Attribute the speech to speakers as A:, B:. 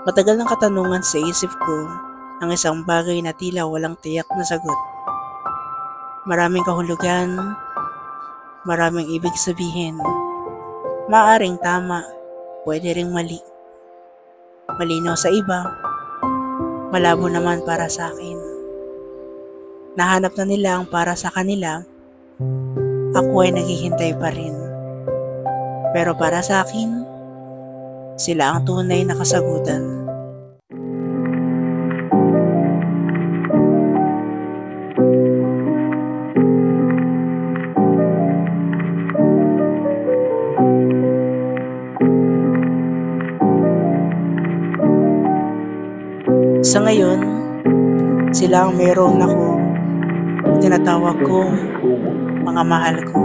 A: Matagal ng katanungan sa isip ko ang isang bagay na tila walang tiyak na sagot. Maraming kahulugan, maraming ibig sabihin. Maaring tama, pwede ring mali. Malinaw sa iba, malabo naman para sa akin. Nahanap na nila ang para sa kanila, ako ay naghihintay pa rin. Pero para sa akin, sila ang tunay na kasagutan. Sa ngayon, sila ang meron ako, tinatawag kong mga mahal ko.